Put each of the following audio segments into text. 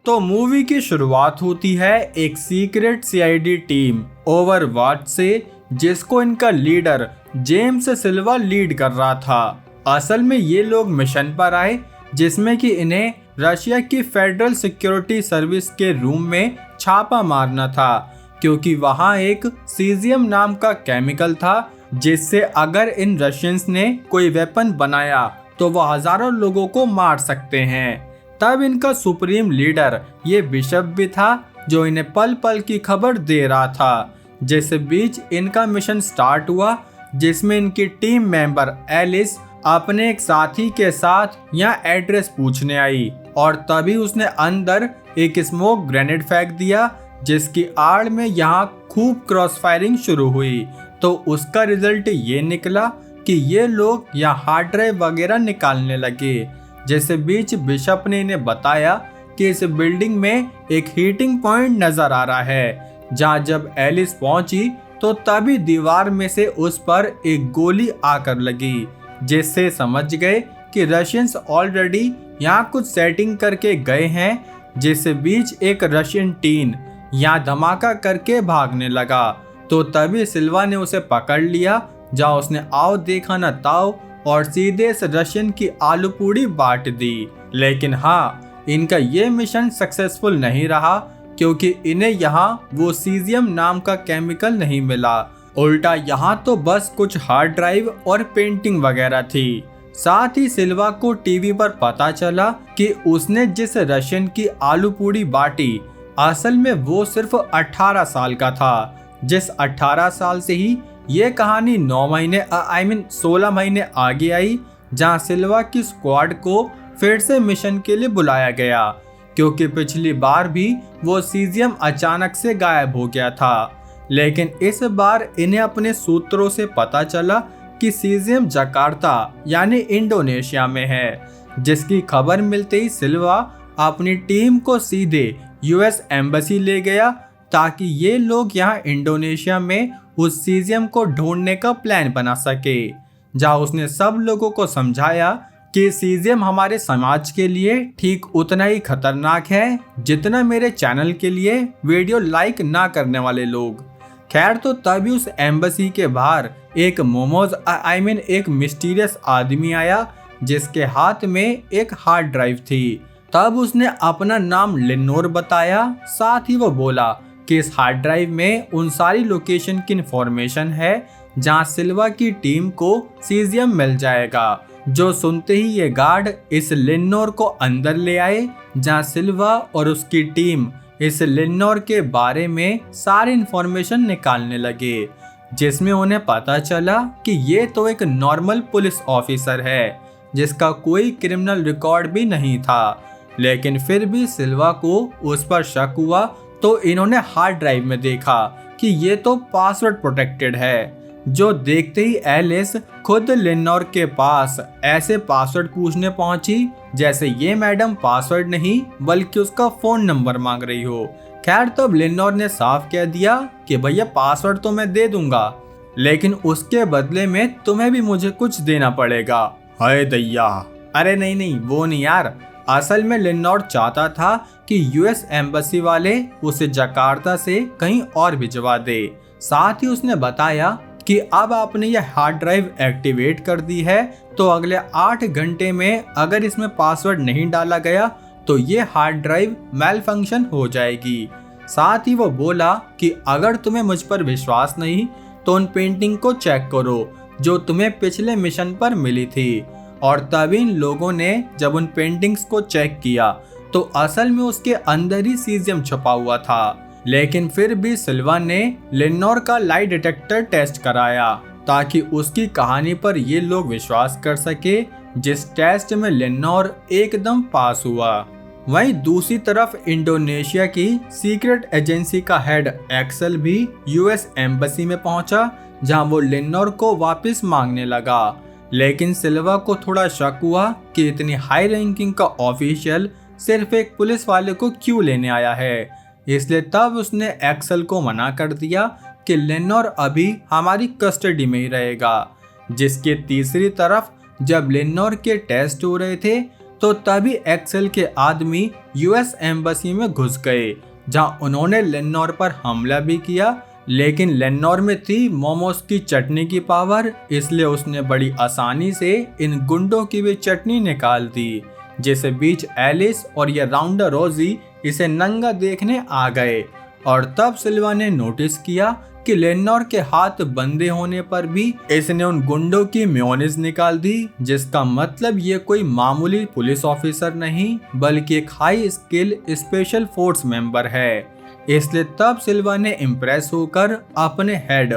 तो मूवी की शुरुआत होती है एक सीक्रेट सीआईडी टीम ओवरवॉच से, जिसको इनका लीडर जेम्स सिल्वा लीड कर रहा था। असल में ये लोग मिशन पर आए जिसमें कि इन्हें रशिया की फेडरल सिक्योरिटी सर्विस के रूम में छापा मारना था, क्योंकि वहां एक सीजियम नाम का केमिकल था जिससे अगर इन रशियंस ने कोई वेपन बनाया तो वह हजारों लोगों को मार सकते हैं। तब इनका सुप्रीम लीडर ये बिशप भी था जो इन्हें पल पल की खबर दे रहा था। जिस बीच इनका मिशन स्टार्ट हुआ, जिसमें इनकी टीम मेंबर एलिस अपने एक साथी के साथ यहाँ एड्रेस पूछने आई और तभी उसने अंदर एक स्मोक ग्रेनेड फेंक दिया, जिसकी आड़ में यहाँ खूब क्रॉस फायरिंग शुरू हुई। तो उसका रिजल्ट ये निकला कि ये लोग यहाँ हार्ड ड्राइव वगैरह निकालने लगे। जैसे बीच बिशप ने इन्हें बताया कि इस बिल्डिंग में एक हीटिंग पॉइंट नजर आ रहा है, जहाँ जब एलिस पहुंची तो तभी दीवार में से उस पर एक गोली आकर लगी, जिससे समझ गए कि रशियंस ऑलरेडी यहाँ कुछ सेटिंग करके गए हैं। जिस बीच एक रशियन टीन यहाँ धमाका करके भागने लगा, तो तभी सिल्वा ने उसे पकड़ लिया, जहाँ उसने आओ देखा न ताओ और सीधे इस रशियन की आलू पूड़ी बांट दी। लेकिन हाँ, इनका ये मिशन सक्सेसफुल नहीं रहा, क्योंकि इन्हें यहाँ वो सीजियम नाम का केमिकल नहीं मिला। उल्टा यहाँ तो बस कुछ हार्ड ड्राइव और पेंटिंग वगैरह थी। साथ ही सिल्वा को टीवी पर पता चला कि उसने जिस रशियन की आलू पूड़ी बांटी, असल में वो सिर्फ 18 साल का था। जिस 18 साल से ही ये कहानी 16 महीने आगे आई, जहां सिल्वा की स्क्वाड को फिर से मिशन के लिए बुलाया गया, क्योंकि पिछली बार भी वो सीजियम अचानक से गायब हो गया था। लेकिन इस बार इन्हें अपने सूत्रों से पता चला कि सीजियम जकार्ता यानी इंडोनेशिया में है, जिसकी खबर मिलते ही सिल्वा अपनी टीम को सीधे यूएस एम्बेसी ले गया, ताकि ये लोग यहाँ इंडोनेशिया में उस सीजियम को ढूंढने का प्लान बना सके। जहाँ उसने सब लोगों को समझाया कि सीजियम हमारे समाज के लिए ठीक उतना ही खतरनाक है जितना मेरे चैनल के लिए वीडियो लाइक ना करने वाले लोग। खैर, तो तभी उस एम्बेसी के बाहर एक एक मिस्टीरियस आदमी आया, जिसके हाथ में एक हार्ड ड्राइव थी। तब उसने अपना नाम लिनोर बताया। साथ ही वो बोला कि इस हार्ड ड्राइव में उन सारी लोकेशन की इंफॉर्मेशन है जहां सिल्वा की टीम को सीजियम मिल जाएगा। जो सुनते ही ये गार्ड इस लिनोर को अंदर ले आए, जहां सिल्वा और उसकी टीम इस लिनोर के बारे में सारी इंफॉर्मेशन निकालने लगे, जिसमें उन्हें पता चला कि ये तो एक नॉर्मल पुलिस ऑफिसर है, जिसका कोई क्रिमिनल रिकॉर्ड भी नहीं था। लेकिन फिर भी सिल्वा को उस पर शक हुआ, तो इन्होंने हार्ड ड्राइव में देखा कि ये तो पासवर्ड प्रोटेक्टेड है। जो देखते ही एलिस खुद लिनोर के पास ऐसे पासवर्ड पूछने पहुंची जैसे ये मैडम पासवर्ड नहीं बल्कि उसका फोन नंबर मांग रही हो। खैर, तब लिनोर ने साफ कह दिया कि भैया पासवर्ड तो मैं दे दूंगा, लेकिन उसके बदले में तुम्हें भी मुझे कुछ देना पड़ेगा। हाय दैया, अरे नहीं वो नहीं यार, असल में लिनोर चाहता था कि यूएस एम्बेसी वाले उसे जकार्ता से कहीं और भिजवा दे। साथ ही उसने बताया कि अब आपने यह हार्ड ड्राइव एक्टिवेट कर दी है, तो अगले 8 घंटे में अगर इसमें पासवर्ड नहीं डाला गया तो ये हार्ड ड्राइव मेल फंक्शन हो जाएगी। साथ ही वो बोला कि अगर तुम्हें मुझ पर विश्वास नहीं तो उन पेंटिंग को चेक करो जो तुम्हें पिछले मिशन पर मिली थी। और तभी इन लोगों ने जब उन पेंटिंग्स को चेक किया तो असल में उसके अंदर ही सीजियम छुपा हुआ था। लेकिन फिर भी सिल्वा ने लिनोर का लाई डिटेक्टर टेस्ट कराया ताकि उसकी कहानी पर ये लोग विश्वास कर सके, जिस टेस्ट में लिनोर एकदम पास हुआ। वहीं दूसरी तरफ इंडोनेशिया की सीक्रेट एजेंसी का हेड एक्सेल भी यूएस एम्बेसी में पहुंचा, जहां वो लिनोर को वापस मांगने लगा। लेकिन सिल्वा को थोड़ा शक हुआ कि इतनी हाई रैंकिंग का ऑफिशियल सिर्फ एक पुलिस वाले को क्यों लेने आया है, इसलिए तब उसने एक्सेल को मना कर दिया कि लिनोर अभी हमारी कस्टडी में ही रहेगा। जिसके तीसरी तरफ जब लिनोर के टेस्ट हो रहे थे तो तभी एक्सेल के आदमी यूएस एम्बेसी में घुस गए, जहां उन्होंने लेनोर पर हमला भी किया। लेकिन लेनोर में थी मोमोज की चटनी की पावर, इसलिए उसने बड़ी आसानी से इन गुंडों की भी चटनी निकाल दी, जिसे बीच एलिस और ये राउंडा रोजी इसे नंगा देखने आ गए। और तब सिल्वा ने नोटिस किया कि लेनोर के हाथ बंधे होने पर भी इसने उन गुंडों की मेयोनेज़ निकाल दी, जिसका मतलब ये कोई मामूली पुलिस ऑफिसर नहीं बल्कि एक high skill special force member है। इसलिए तब सिल्वा ने इम्प्रेस होकर अपने हेड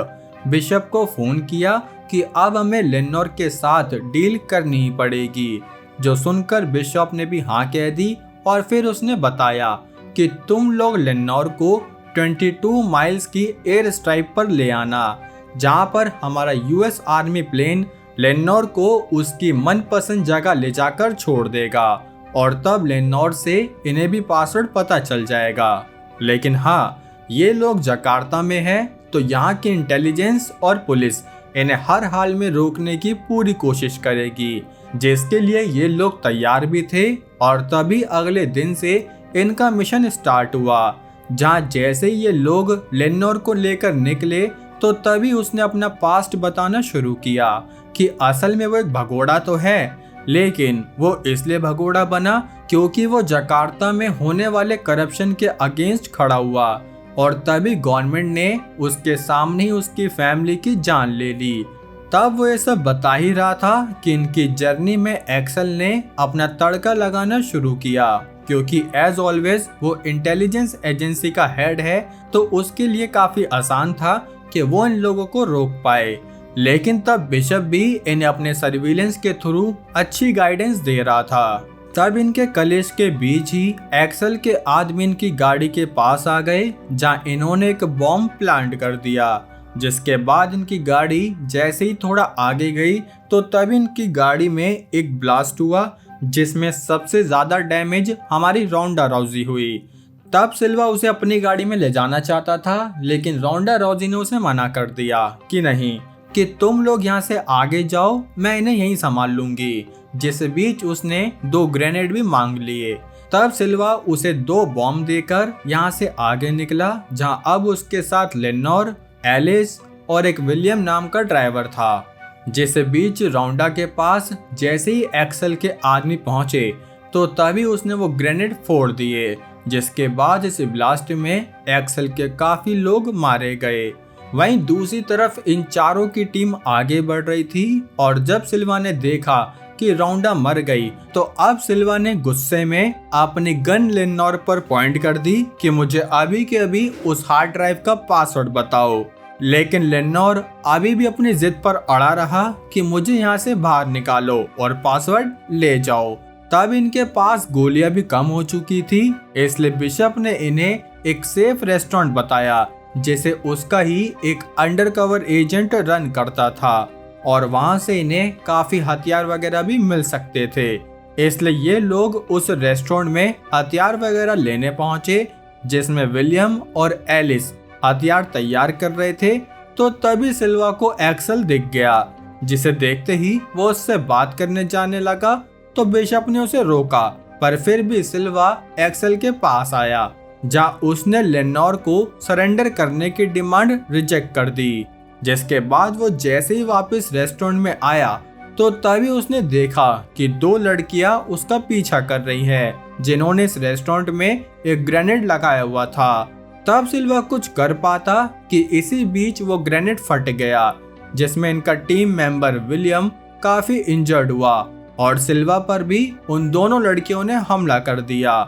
बिशप को फोन किया कि अब हमें लेनोर के साथ डील करनी ही पड़ेगी, जो सुनकर बिशप ने भी हाँ कह दी। और फिर उसने बताया कि तुम लोग लेनोर को 22 माइल्स की एयर स्ट्राइक पर ले आना, जहां पर हमारा यूएस आर्मी प्लेन लेनोर को उसकी मनपसंद जगह ले जाकर छोड़ देगा। और तब लेनोर से इन्हें भी पासवर्ड पता चल जाएगा। लेकिन हाँ, ये लोग जकार्ता में है, तो यहाँ की इंटेलिजेंस और पुलिस इन्हें हर हाल में रोकने की पूरी कोशिश करेगी, जिसके लिए ये लोग तैयार भी थे। और तभी अगले दिन से इनका मिशन स्टार्ट हुआ, जहाँ जैसे ही ये लोग लेनोर को लेकर निकले तो तभी उसने अपना पास्ट बताना शुरू किया कि असल में वो एक भगोड़ा तो है, लेकिन वो इसलिए भगोड़ा बना क्योंकि वो जकार्ता में होने वाले करप्शन के अगेंस्ट खड़ा हुआ। और तभी गवर्नमेंट ने उसके सामने ही उसकी फैमिली की जान ले ली। तब वो ये सब बता ही रहा था कि इनकी जर्नी में एक्सेल ने अपना तड़का लगाना शुरू किया, क्योंकि एज ऑलवेज वो इंटेलिजेंस एजेंसी का हेड है, तो उसके लिए काफी आसान था कि वो इन लोगों को रोक पाए। लेकिन तब बिशप भी इन्हें अपने सर्विलेंस के थ्रू अच्छी गाइडेंस दे रहा था। तब इनके कलेश के बीच ही एक्सेल के आदमी इनकी गाड़ी के पास आ गए, जहां इन्होंने एक बॉम्ब प्लांट कर दिया। जिसके बाद इनकी गाड़ी जैसे ही थोड़ा आगे गई तो तब इनकी गाड़ी में एक ब्लास्ट हुआ, जिसमें सबसे ज्यादा डैमेज हमारी राउंडा राउजी हुई। तब सिल्वा उसे अपनी गाड़ी में ले जाना चाहता था, लेकिन राउंडा राउजी ने उसे मना कर दिया कि नहीं, कि तुम लोग यहाँ से आगे जाओ, मैं इन्हें यहीं संभाल लूंगी। जिस बीच उसने 2 ग्रेनेड भी मांग लिए। तब सिल्वा उसे 2 बॉम्ब देकर यहाँ से आगे निकला, जहाँ अब उसके साथ लेनोर, एलिस और एक विलियम नाम का ड्राइवर था। जिस बीच राउंडा के पास जैसे ही एक्सेल के आदमी पहुंचे तो तभी उसने वो ग्रेनेड फोड़ दिए, जिसके बाद इस ब्लास्ट में एक्सेल के काफी लोग मारे गए। वहीं दूसरी तरफ इन चारों की टीम आगे बढ़ रही थी, और जब सिल्वा ने देखा कि राउंडा मर गई तो अब सिल्वा ने गुस्से में अपनी गन लेनोर पर पॉइंट कर दी कि मुझे अभी के अभी उस हार्ड ड्राइव का पासवर्ड बताओ। लेकिन लेनोर अभी भी अपनी जिद पर अड़ा रहा कि मुझे यहाँ से बाहर निकालो और पासवर्ड ले जाओ। तब इनके पास गोलियां भी कम हो चुकी थी, इसलिए बिशप ने इन्हें एक सेफ रेस्टोरेंट बताया, जिसे उसका ही एक अंडरकवर एजेंट रन करता था, और वहां से इन्हें काफी हथियार वगैरह भी मिल सकते थे। इसलिए ये लोग उस रेस्टोरेंट में हथियार वगैरह लेने पहुंचे, जिसमें विलियम और एलिस हथियार तैयार कर रहे थे। तो तभी सिल्वा को एक्सेल दिख गया, जिसे देखते ही वो उससे बात करने जाने लगा, तो बिशप ने उसे रोका, पर फिर भी सिल्वा एक्सेल के पास आया, जहाँ उसने लेनोर को सरेंडर करने की डिमांड रिजेक्ट कर दी। जिसके बाद वो जैसे ही वापस रेस्टोरेंट में आया तो तभी उसने देखा कि 2 लड़कियां उसका पीछा कर रही हैं, जिन्होंने इस रेस्टोरेंट में एक ग्रेनेड लगाया हुआ था। तब सिल्वा कुछ कर पाता कि इसी बीच वो ग्रेनेड फट गया, जिसमें इनका टीम मेंबर विलियम काफी इंजर्ड हुआ, और सिल्वा पर भी उन दोनों लड़कियों ने हमला कर दिया।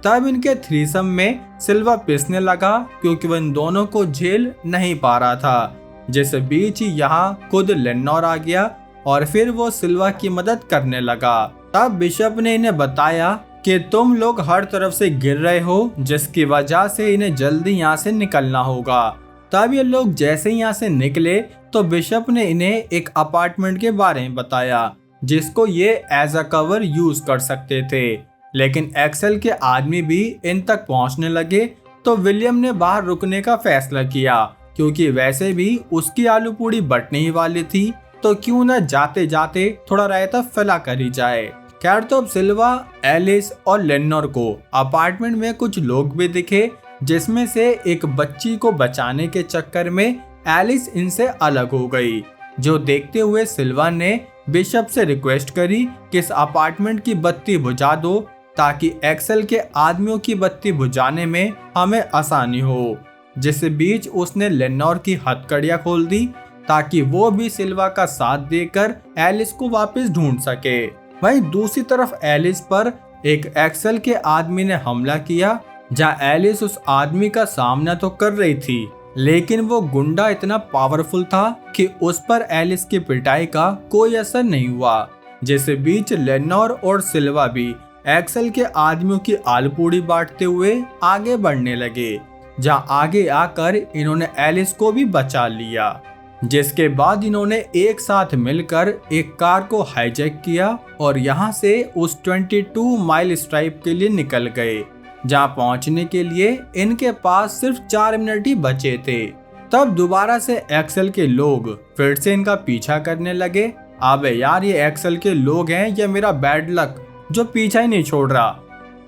तब इनके थ्रीसम में सिल्वा पिसने लगा, क्योंकि वह इन दोनों को झेल नहीं पा रहा था। जिस बीच ही यहाँ खुद लेनोर आ गया, और फिर वो सिल्वा की मदद करने लगा। तब बिशप ने इन्हें बताया कि तुम लोग हर तरफ से गिर रहे हो, जिसकी वजह से इन्हें जल्दी यहाँ से निकलना होगा। तब ये लोग जैसे ही यहाँ से निकले तो बिशप ने इन्हें एक अपार्टमेंट के बारे में बताया, जिसको ये एज अ कवर यूज कर सकते थे। लेकिन एक्सेल के आदमी भी इन तक पहुंचने लगे, तो विलियम ने बाहर रुकने का फैसला किया, क्योंकि वैसे भी उसकी आलू पूड़ी बटने ही वाली थी, तो क्यों न जाते जाते थोड़ा रायता फैला कर ही जाए। खैर तो अब सिल्वा, एलिस और लेनोर को अपार्टमेंट में कुछ लोग भी दिखे, जिसमें से एक बच्ची को बचाने के चक्कर में एलिस इनसे अलग हो गई। जो देखते हुए सिल्वा ने बिशप से रिक्वेस्ट करी कि इस अपार्टमेंट की बत्ती बुझा दो ताकि एक्सेल के आदमियों की बत्ती बुझाने में हमें आसानी हो। जिस बीच उसने लेनोर की हथकड़ियां खोल दी ताकि वो भी सिल्वा का साथ देकर एलिस को वापस ढूंढ सके। वहीं दूसरी तरफ एलिस पर एक एक्सेल के आदमी ने हमला किया, जहां एलिस उस आदमी का सामना तो कर रही थी, लेकिन वो गुंडा इतना पावरफुल था कि उस पर एलिस की पिटाई का कोई असर नहीं हुआ। जिस बीच लेनोर और सिल्वा भी एक्सेल के आदमियों की आलपूड़ी बांटते हुए आगे बढ़ने लगे, जहां आगे आकर इन्होंने एलिस को भी बचा लिया। जिसके बाद इन्होंने एक साथ मिलकर एक कार को हाईजैक किया और यहां से उस 22 माइल स्ट्राइप के लिए निकल गए, जहां पहुंचने के लिए इनके पास सिर्फ 4 मिनट ही बचे थे। तब दोबारा से एक्सेल के लोग फिर से इनका पीछा करने लगे। अबे यार, ये एक्सेल के लोग हैं या मेरा बैड लक जो पीछा ही नहीं छोड़ रहा।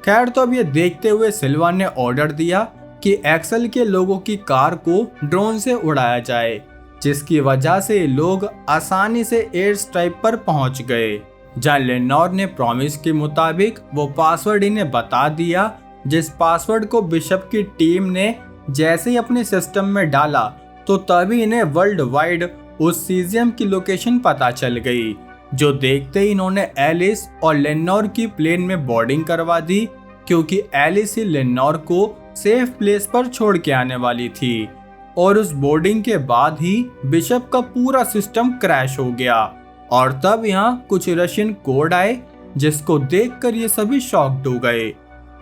खैर तो अब ये देखते हुए सिल्वा ने ऑर्डर दिया कि एक्सेल के लोगों की कार को ड्रोन से उड़ाया जाए, जिसकी वजह से लोग आसानी से एयर स्ट्राइप पर पहुंच गए। जहां लेनोर ने प्रॉमिस के मुताबिक वो पासवर्ड इन्हें बता दिया, जिस पासवर्ड को बिशप की टीम ने जैसे ही अपने सिस्टम में डाला तो तभी इन्हें वर्ल्ड वाइड उस सीजियम की लोकेशन पता चल गई। जो देखते ही इन्होंने एलिस और लेनोर की प्लेन में बोर्डिंग करवा दी, क्योंकि एलिस ही लेनोर को सेफ प्लेस पर छोड़ के आने वाली थी। और उस बोर्डिंग के बाद ही बिशप का पूरा सिस्टम क्रैश हो गया। और तब यहाँ कुछ रशियन कोड आए, जिसको देखकर ये सभी शॉक्ड हो गए।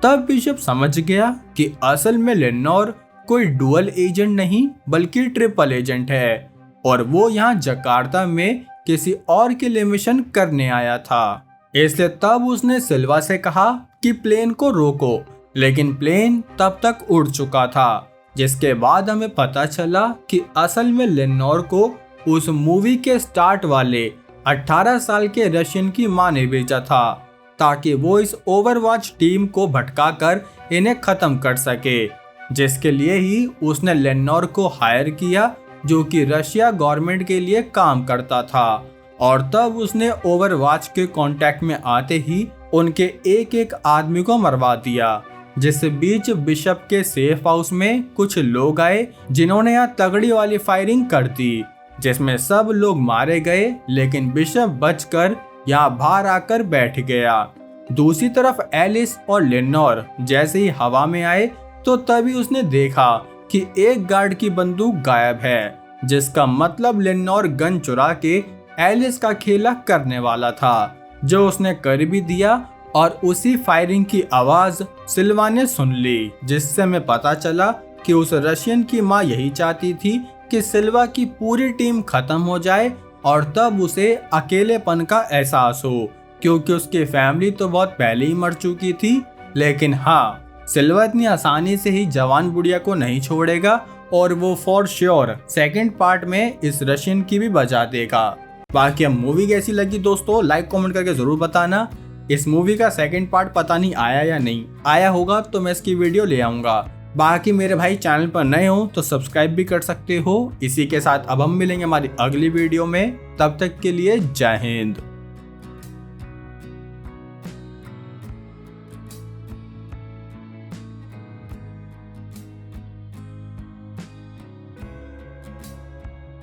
तब बिशप समझ गया कि असल में लेनोर कोई डुअल एजेंट नहीं बल्कि ट्रिपल एजेंट है, और वो यहाँ जकार्ता में किसी और के लिए मिशन करने आया था। इसलिए तब उसने सिल्वा से कहा कि प्लेन को रोको, लेकिन प्लेन तब तक उड़ चुका था। जिसके बाद हमें पता चला कि असल में लेनोर को उस मूवी के स्टार्ट वाले 18 साल के रशियन की मां ने भेजा था, ताकि वो इस ओवरवॉच टीम को भटकाकर इन्हें खत्म कर सके। जिसके लिए ही उसने लेनोर को हायर किया, जो कि रशिया गवर्नमेंट के लिए काम करता था। और तब उसने ओवरवॉच के कांटेक्ट में आते ही उनके एक एक आदमी को मरवा दिया। जिस बीच बिशप के सेफ हाउस में कुछ लोग आए, जिन्होंने यहाँ तगड़ी वाली फायरिंग कर दी, जिसमें सब लोग मारे गए, लेकिन बिशप बचकर यहाँ बाहर आकर बैठ गया। दूसरी तरफ एलिस और लेनोर जैसे ही हवा में आए तो तभी उसने देखा कि एक गार्ड की बंदूक गायब है, जिसका मतलब लेनोर गन चुरा के एलिस का खेला करने वाला था, जो उसने कर भी दिया। और उसी फायरिंग की आवाज सिल्वा ने सुन ली, जिससे हमें पता चला कि उस रशियन की मां यही चाहती थी कि सिल्वा की पूरी टीम खत्म हो जाए, और तब उसे अकेलेपन का एहसास हो, क्योंकि उसकी फैमिली तो बहुत पहले ही मर चुकी थी। लेकिन हाँ, सिल्वा इतनी आसानी से ही जवान बुढ़िया को नहीं छोड़ेगा, और वो फॉर श्योर सेकंड पार्ट में इस रशियन की भी बजा देगा। बाकी अब मूवी कैसी लगी दोस्तों, लाइक कमेंट करके जरूर बताना। इस मूवी का सेकंड पार्ट पता नहीं आया या नहीं आया होगा तो मैं इसकी वीडियो ले आऊंगा। बाकी मेरे भाई चैनल पर नए हो तो सब्सक्राइब भी कर सकते हो। इसी के साथ अब हम मिलेंगे हमारी अगली वीडियो में, तब तक के लिए जय हिंद।